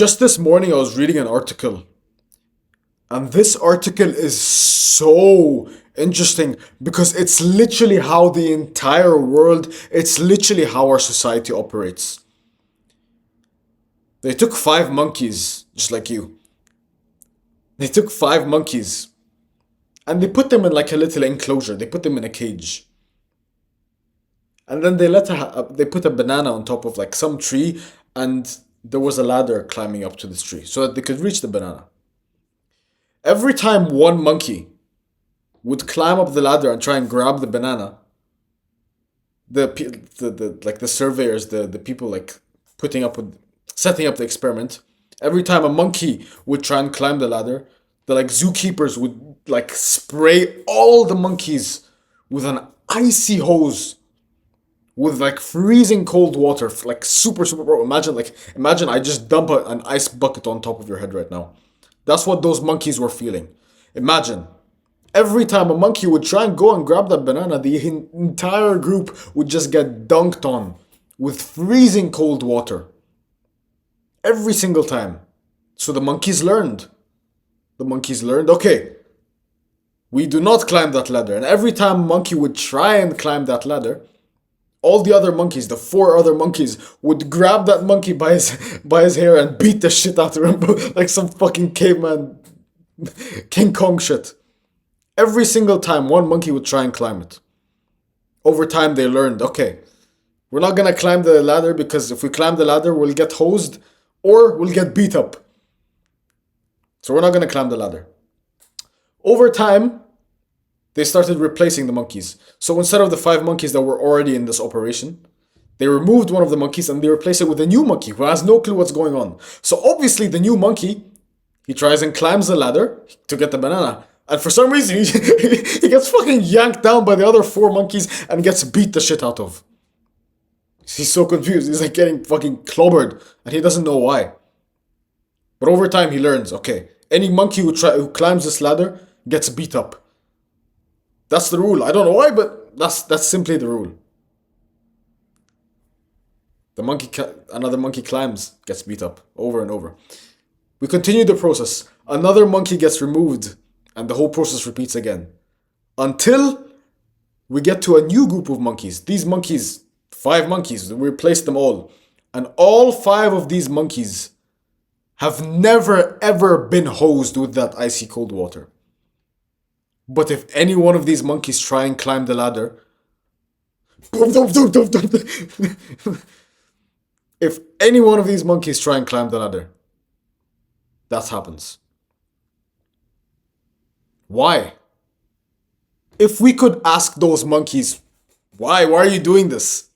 Just this morning, I was reading an article, and this article is so interesting because it's literally how the entire world, it's literally how our society operates. They took five monkeys, just like you. They took five monkeys and they put them in like a little enclosure. They put them in a cage. And then they put a banana on top of like some tree, and there was a ladder climbing up to this tree so that they could reach the banana. Every time one monkey would climb up the ladder and try and grab the banana, the surveyors, the people like putting up with setting up the experiment, every time a monkey would try and climb the ladder, the like zookeepers would like spray all the monkeys with an icy hose with like freezing cold water, like super bro. Imagine I just dump an ice bucket on top of your head right now. That's what those monkeys were feeling. Imagine every time a monkey would try and go and grab that banana, the entire group would just get dunked on with freezing cold water. Every single time. So the monkeys learned. Okay, we do not climb that ladder. And every time a monkey would try and climb that ladder, all the other monkeys, the four other monkeys, would grab that monkey by his hair and beat the shit out of him like some fucking caveman King Kong shit. Every single time one monkey would try and climb it. Over time they learned, okay, we're not gonna climb the ladder because if we climb the ladder we'll get hosed or we'll get beat up. So we're not gonna climb the ladder. Over time, they started replacing the monkeys. So instead of the five monkeys that were already in this operation, they removed one of the monkeys and they replaced it with a new monkey who has no clue what's going on. So obviously the new monkey, he tries and climbs the ladder to get the banana. And for some reason, he gets fucking yanked down by the other four monkeys and gets beat the shit out of. He's so confused. He's like getting fucking clobbered and he doesn't know why. But over time he learns, okay, any monkey who climbs this ladder gets beat up. That's the rule. I don't know why, but that's simply the rule. Another monkey climbs, gets beat up over and over. We continue the process. Another monkey gets removed, and the whole process repeats again. Until we get to a new group of monkeys. These monkeys, five monkeys, we replaced them all. And all five of these monkeys have never ever been hosed with that icy cold water. But if any one of these monkeys try and climb the ladder, if any one of these monkeys try and climb the ladder, that happens. Why? If we could ask those monkeys, why are you doing this?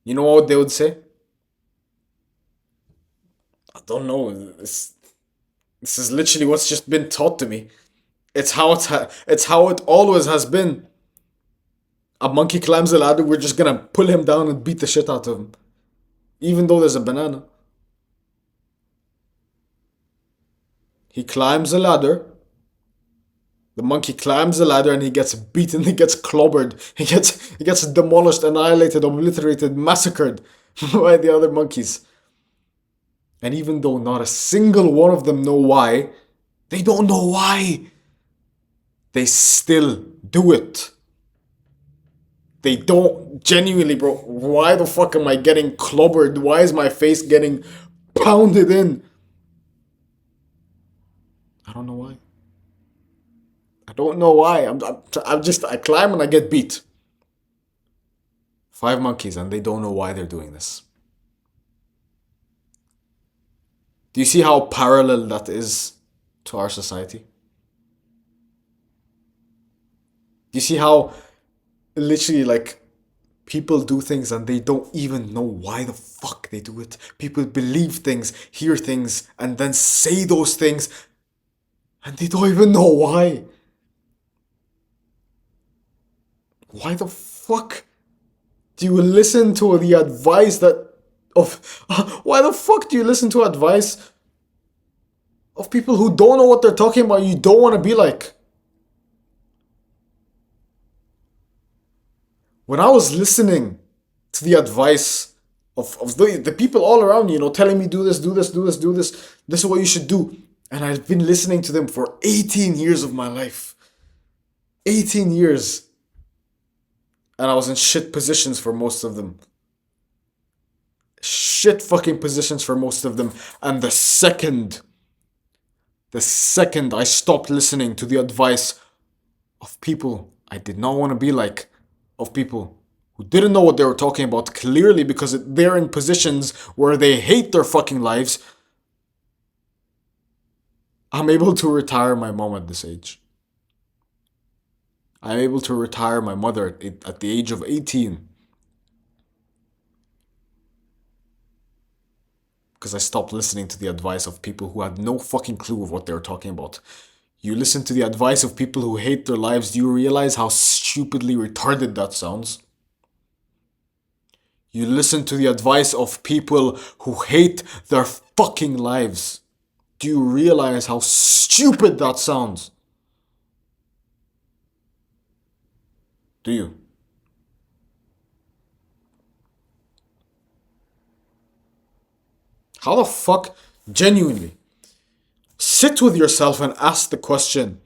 You know what they would say? I don't know. This is literally what's just been taught to me. It's how it always has been. A monkey climbs a ladder, we're just gonna pull him down and beat the shit out of him. Even though there's a banana. He climbs a ladder. The monkey climbs the ladder and he gets beaten, he gets clobbered, he gets demolished, annihilated, obliterated, massacred by the other monkeys. And even though not a single one of them know why, they don't know why. They still do it. They don't genuinely, bro. Why the fuck am I getting clobbered? Why is my face getting pounded in? I don't know why. I don't know why. I climb and I get beat. Five monkeys and they don't know why they're doing this. Do you see how parallel that is to our society? Do you see how literally like people do things and they don't even know why the fuck they do it? People believe things, hear things, and then say those things and they don't even know why. Why the fuck do you listen to the advice why the fuck do you listen to advice of people who don't know what they're talking about? You don't want to be like. When I was listening to the advice of the people all around me, telling me do this, do this, do this, do this. This is what you should do. And I've been listening to them for 18 years of my life. 18 years. And I was in shit positions for most of them. Shit fucking positions for most of them. And the second I stopped listening to the advice of people I did not want to be like, of people who didn't know what they were talking about clearly because they're in positions where they hate their fucking lives, I'm able to retire my mom at this age. I'm able to retire my mother at the age of 18 because I stopped listening to the advice of people who had no fucking clue of what they were talking about. You listen to the advice of people who hate their lives, do you realize how stupidly retarded that sounds? You listen to the advice of people who hate their fucking lives. Do you realize how stupid that sounds? Do you? How the fuck, genuinely, sit with yourself and ask the question,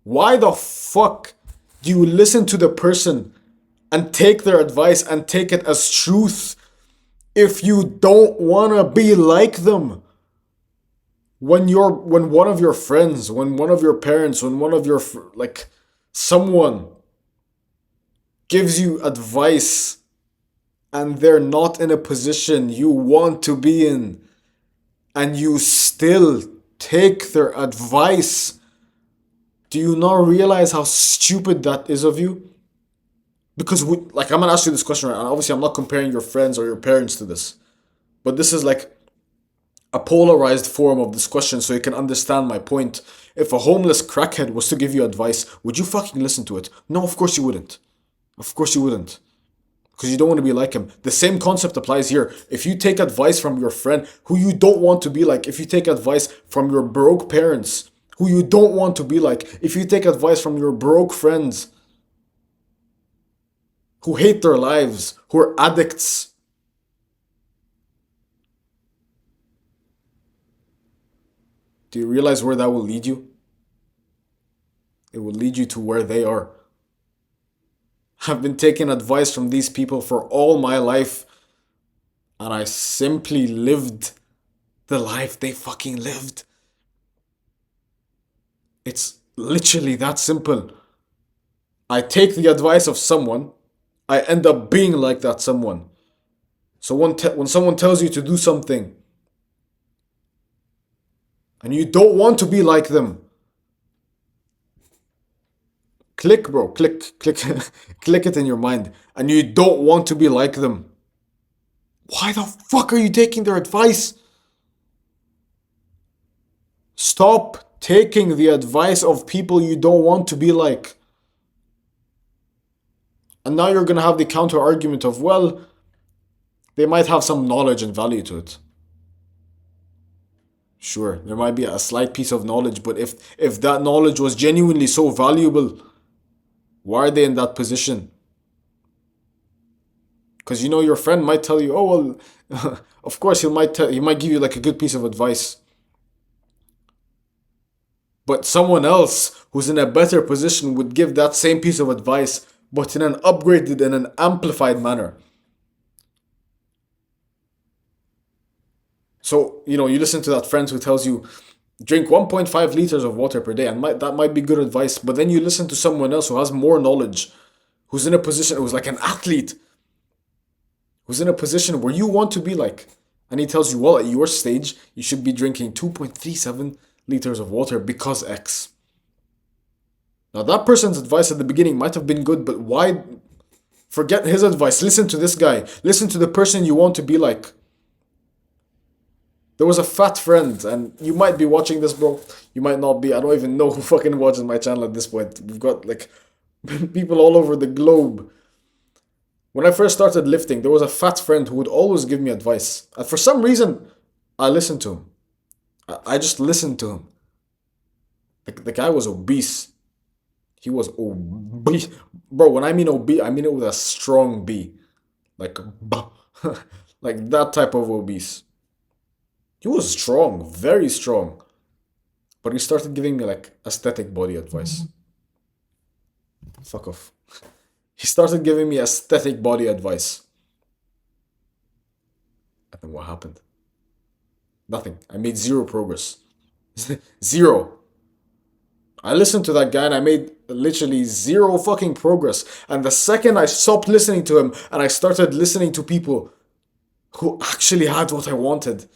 why the fuck do you listen to the person and take their advice and take it as truth if you don't want to be like them? When one of your friends, when one of your parents, when one of your someone gives you advice and they're not in a position you want to be in, and you still take their advice, do you not realize how stupid that is of you? Because I'm gonna ask you this question, right? And obviously I'm not comparing your friends or your parents to this, but this is like a polarized form of this question so you can understand my point. If a homeless crackhead was to give you advice, would you fucking listen to it? No, of course you wouldn't. Of course you wouldn't. Because you don't want to be like him. The same concept applies here. If you take advice from your friend who you don't want to be like, if you take advice from your broke parents who you don't want to be like, if you take advice from your broke friends who hate their lives, who are addicts, do you realize where that will lead you? It will lead you to where they are. I've been taking advice from these people for all my life, and I simply lived the life they fucking lived. It's literally that simple. I take the advice of someone, I end up being like that someone. So when someone tells you to do something and you don't want to be like them, click, bro, click, click it in your mind, and you don't want to be like them, why the fuck are you taking their advice? Stop taking the advice of people you don't want to be like. And now you're gonna have the counter argument of, well, they might have some knowledge and value to it. Sure, there might be a slight piece of knowledge, but if that knowledge was genuinely so valuable, why are they in that position? Because your friend might tell you, oh well, of course he might give you like a good piece of advice. But someone else who's in a better position would give that same piece of advice, but in an upgraded and an amplified manner. So, you listen to that friend who tells you, drink 1.5 liters of water per day, and that might be good advice, but then you listen to someone else who has more knowledge, who's in a position, who's like an athlete, who's in a position where you want to be like, and he tells you, well, at your stage, you should be drinking 2.37 liters of water because X. Now, that person's advice at the beginning might have been good, but why? Forget his advice. Listen to this guy. Listen to the person you want to be like. There was a fat friend, and you might be watching this, bro. You might not be. I don't even know who fucking watches my channel at this point. We've got like people all over the globe. When I first started lifting, there was a fat friend who would always give me advice. And for some reason, I listened to him. I just listened to him. The guy was obese. He was obese. Bro, when I mean obese, I mean it with a strong B. Like, Like that type of obese. He was strong, very strong. But he started giving me like aesthetic body advice. Fuck off. He started giving me aesthetic body advice. And then what happened? Nothing. I made zero progress. Zero. I listened to that guy and I made literally zero fucking progress. And the second I stopped listening to him and I started listening to people who actually had what I wanted,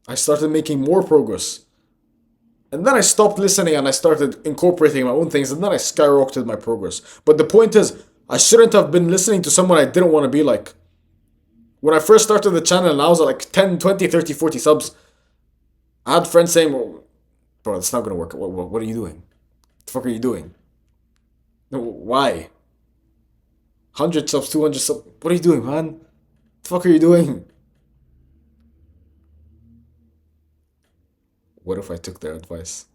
I started making more progress. And then I stopped listening and I started incorporating my own things and then I skyrocketed my progress. But the point is, I shouldn't have been listening to someone I didn't want to be like. When I first started the channel and I was at like 10, 20, 30, 40 subs, I had friends saying, well, bro, it's not going to work. What are you doing? What the fuck are you doing? No, why? 100 subs, 200 subs. What are you doing, man? What the fuck are you doing? What if I took their advice?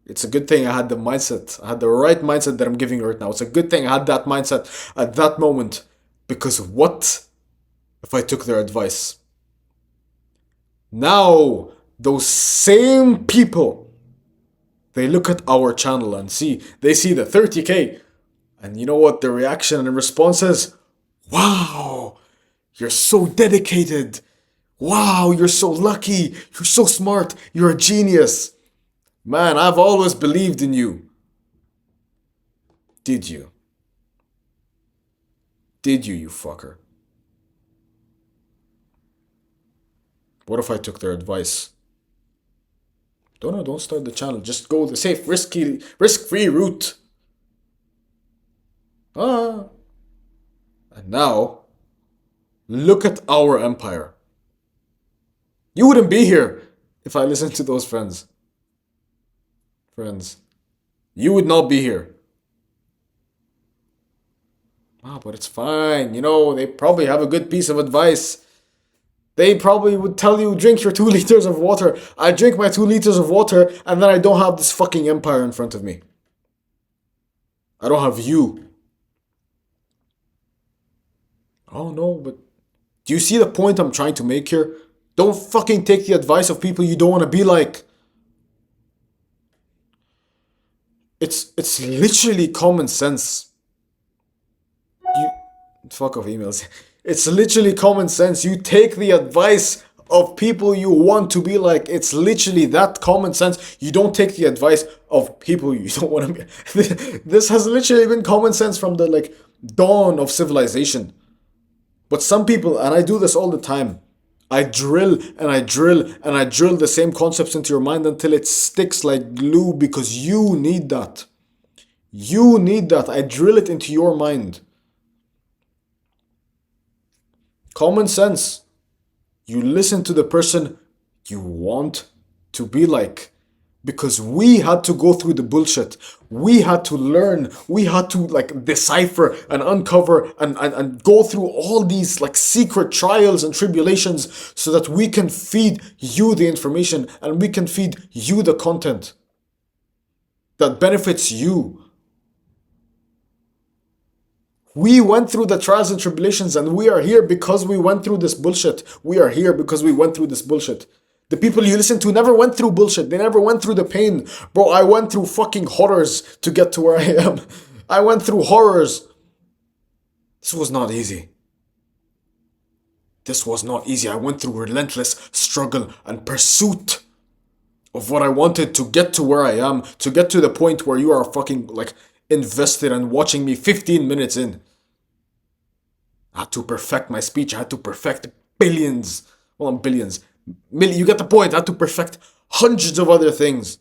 It's a good thing I had the mindset. I had the right mindset that I'm giving you right now. It's a good thing I had that mindset at that moment. Because what if I took their advice? Now, those same people, they look at our channel and they see the 30K. And you know what the reaction and response is? Wow, you're so dedicated. Wow, you're so lucky. You're so smart. You're a genius. Man, I've always believed in you. Did you? Did you fucker? What if I took their advice? Don't start the channel. Just go the safe, risk-free route. Ah. And now, look at our empire. You wouldn't be here if I listened to those friends. You would not be here. Ah, but it's fine. You know, they probably have a good piece of advice. They probably would tell you, drink your 2 liters of water. I drink my 2 liters of water and then I don't have this fucking empire in front of me. I don't have you. Oh no, but do you see the point I'm trying to make here? Don't fucking take the advice of people you don't want to be like. It's literally common sense. You fuck off emails. It's literally common sense. You take the advice of people you want to be like. It's literally that common sense. You don't take the advice of people you don't want to be. This has literally been common sense from the like dawn of civilization. But some people, and I do this all the time, I drill and I drill and I drill the same concepts into your mind until it sticks like glue because you need that. You need that. I drill it into your mind. Common sense. You listen to the person you want to be like. Because we had to go through the bullshit. We had to learn. We had to like decipher and uncover and go through all these like secret trials and tribulations so that we can feed you the information and we can feed you the content that benefits you. We went through the trials and tribulations and we are here because we went through this bullshit. We are here because we went through this bullshit. The people you listen to never went through bullshit. They never went through the pain. Bro, I went through fucking horrors to get to where I am. I went through horrors. This was not easy. This was not easy. I went through relentless struggle and pursuit of what I wanted to get to where I am, to get to the point where you are fucking like invested and watching me 15 minutes in. I had to perfect my speech. I had to perfect billions. Well, not billions. You get the point. I had to perfect hundreds of other things.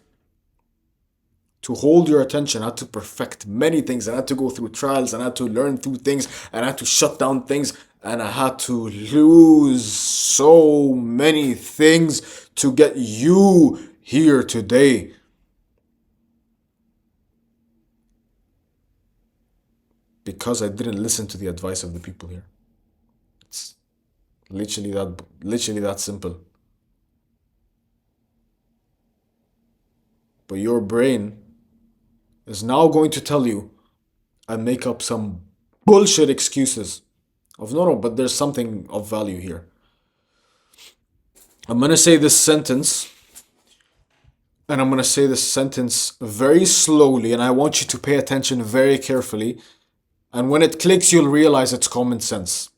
To hold your attention, I had to perfect many things. I had to go through trials, and I had to learn through things, and I had to shut down things, and I had to lose so many things to get you here today. Because I didn't listen to the advice of the people here. It's literally that simple. But your brain is now going to tell you and make up some bullshit excuses of no, no, but there's something of value here. I'm gonna say this sentence, and I'm gonna say this sentence very slowly, and I want you to pay attention very carefully. And when it clicks, you'll realize it's common sense.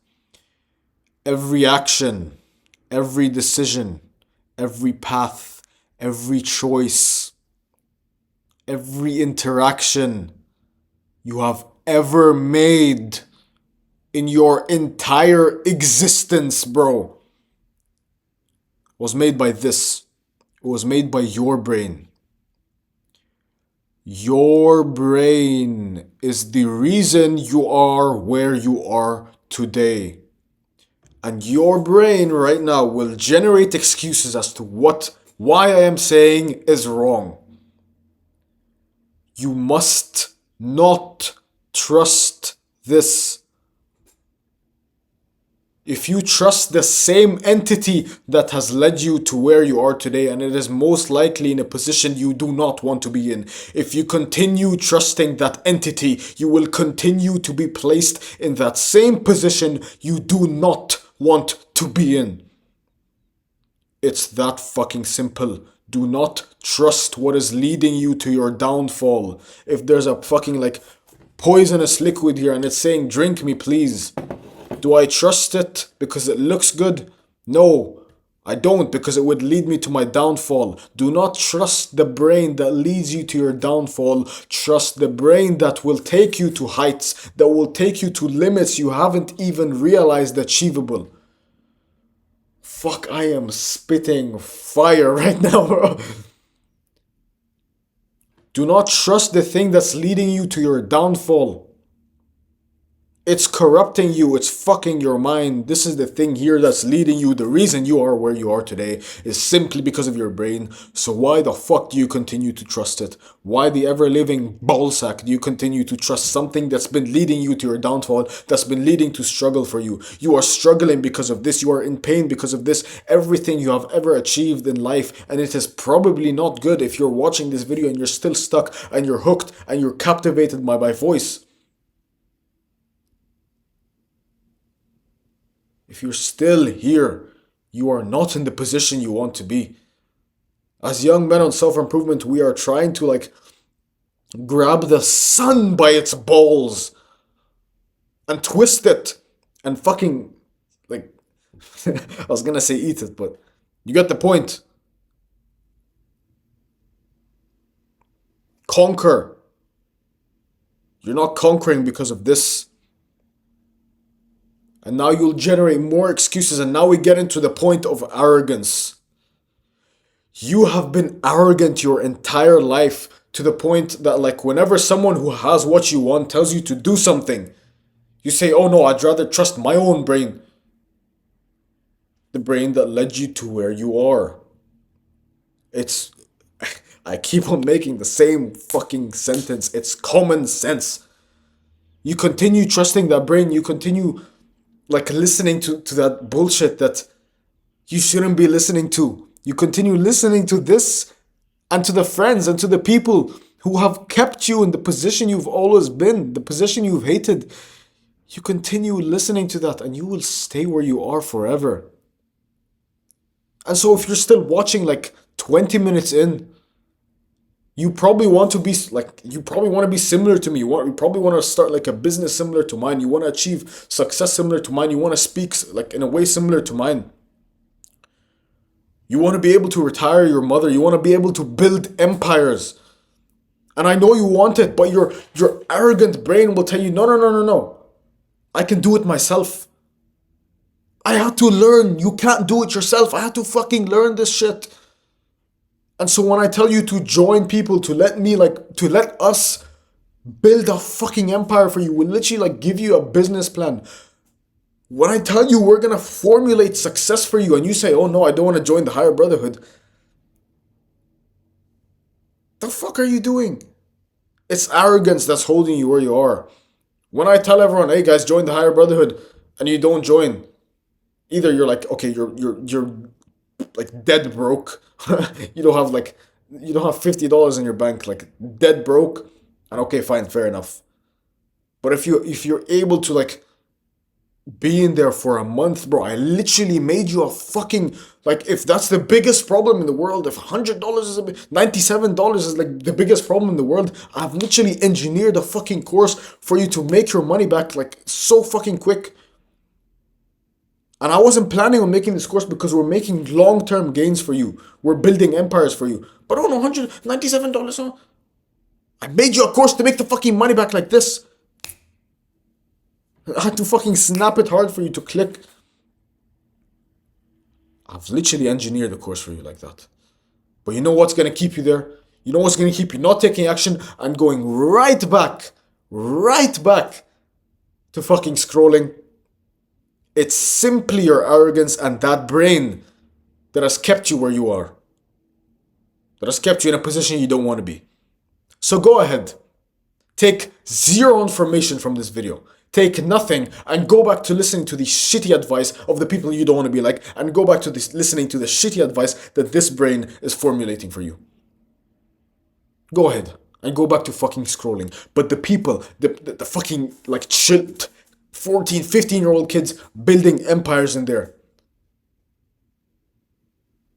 Every action, every decision, every path, every choice, every interaction you have ever made in your entire existence, bro, was made by this. It was made by your brain. Your brain is the reason you are where you are today. And your brain right now will generate excuses as to why I am saying is wrong. You must not trust this. If you trust the same entity that has led you to where you are today, and it is most likely in a position you do not want to be in, if you continue trusting that entity, you will continue to be placed in that same position you do not want to be in. It's that fucking simple. Do not trust what is leading you to your downfall. If there's a fucking like poisonous liquid here and it's saying drink me please, do I trust it because it looks good? No, I don't, because it would lead me to my downfall. Do not trust the brain that leads you to your downfall. Trust the brain that will take you to heights, that will take you to limits you haven't even realized achievable. Fuck, I am spitting fire right now, bro. Do not trust the thing that's leading you to your downfall. It's corrupting you. It's fucking your mind. This is the thing here that's leading you. The reason you are where you are today is simply because of your brain. So why the fuck do you continue to trust it? Why the ever-living ballsack do you continue to trust something that's been leading you to your downfall, that's been leading to struggle for you? You are struggling because of this. You are in pain because of this. Everything you have ever achieved in life, and it is probably not good if you're watching this video and you're still stuck and you're hooked and you're captivated by my voice. If you're still here, you are not in the position you want to be. As young men on self-improvement, we are trying to like grab the sun by its balls and twist it and fucking like I was gonna say eat it, but you get the point. Conquer. You're not conquering because of this. And now you'll generate more excuses, and now we get into the point of arrogance. You have been arrogant your entire life to the point that like whenever someone who has what you want tells you to do something, you say, oh no, I'd rather trust my own brain. The brain that led you to where you are. I keep on making the same fucking sentence. It's common sense. You continue trusting that brain, you continue like listening to that bullshit that you shouldn't be listening to. You continue listening to this and to the friends and to the people who have kept you in the position you've always been, the position you've hated. You continue listening to that and you will stay where you are forever. And so if you're still watching like 20 minutes in, you probably want to be similar to me. You probably want to start like a business similar to mine. You want to achieve success similar to mine. You want to speak like in a way similar to mine. You want to be able to retire your mother. You want to be able to build empires. And I know you want it, but your arrogant brain will tell you, no, no, no, no, no. I can do it myself. I had to learn. You can't do it yourself. I had to fucking learn this shit. And so when I tell you to join people, to let us build a fucking empire for you, we'll literally like give you a business plan. When I tell you we're gonna formulate success for you and you say, oh no, I don't want to join the higher brotherhood. The fuck are you doing? It's arrogance that's holding you where you are. When I tell everyone, hey guys, join the higher brotherhood, and you don't join, either you're like, okay, you're like dead broke. you don't have $50 in your bank, like dead broke, and okay, fine, fair enough. But if you're able to like being there for a month, bro. I literally made you a fucking, like, if that's the biggest problem in the world, if $100 is $97 is like the biggest problem in the world, I've literally engineered a fucking course for you to make your money back like so fucking quick. And I wasn't planning on making this course because we're making long-term gains for you. We're building empires for you. But oh no, $197, huh? I made you a course to make the fucking money back like this. I had to fucking snap it hard for you to click. I've literally engineered the course for you like that. But you know what's gonna keep you there? You know what's gonna keep you not taking action and going right back to fucking scrolling? It's simply your arrogance and that brain that has kept you where you are. That has kept you in a position you don't want to be. So go ahead. Take zero information from this video. Take nothing and go back to listening to the shitty advice of the people you don't want to be like, and go back to this listening to the shitty advice that this brain is formulating for you. Go ahead and go back to fucking scrolling. But the people, the fucking like chill 14, 15-year-old kids building empires in there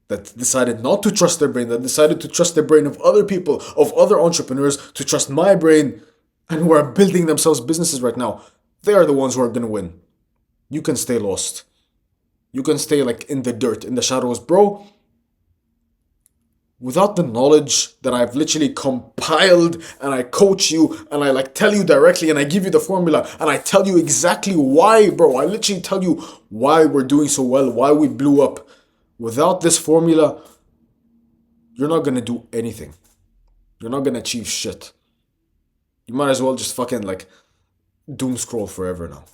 that decided not to trust their brain, that decided to trust the brain of other people, of other entrepreneurs, to trust my brain, and who are building themselves businesses right now, they are the ones who are going to win. You can stay lost. You can stay like in the dirt, in the shadows, bro. Without the knowledge that I've literally compiled and I coach you and I like tell you directly and I give you the formula and I tell you exactly why, bro. I literally tell you why we're doing so well, why we blew up. Without this formula, you're not gonna do anything. You're not gonna achieve shit. You might as well just fucking like doom scroll forever now.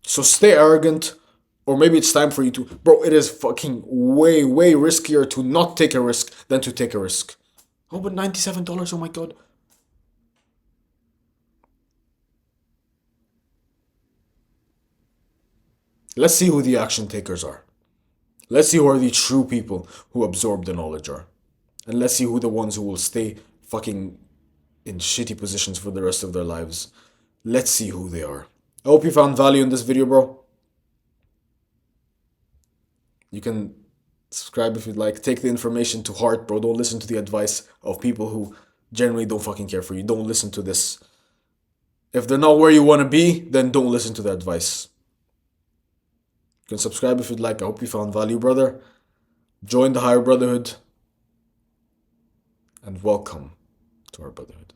So stay arrogant, or maybe it's time for you to, bro, it is fucking way, way riskier to not take a risk than to take a risk. Oh, but $97, oh my god. Let's see who the action takers are. Let's see who are the true people who absorb the knowledge are. And let's see who the ones who will stay fucking in shitty positions for the rest of their lives. Let's see who they are. I hope you found value in this video, bro. You can subscribe if you'd like. Take the information to heart, bro. Don't listen to the advice of people who generally don't fucking care for you. Don't listen to this. If they're not where you want to be, then don't listen to the advice. You can subscribe if you'd like. I hope you found value, brother. Join the higher brotherhood. And welcome to our brotherhood.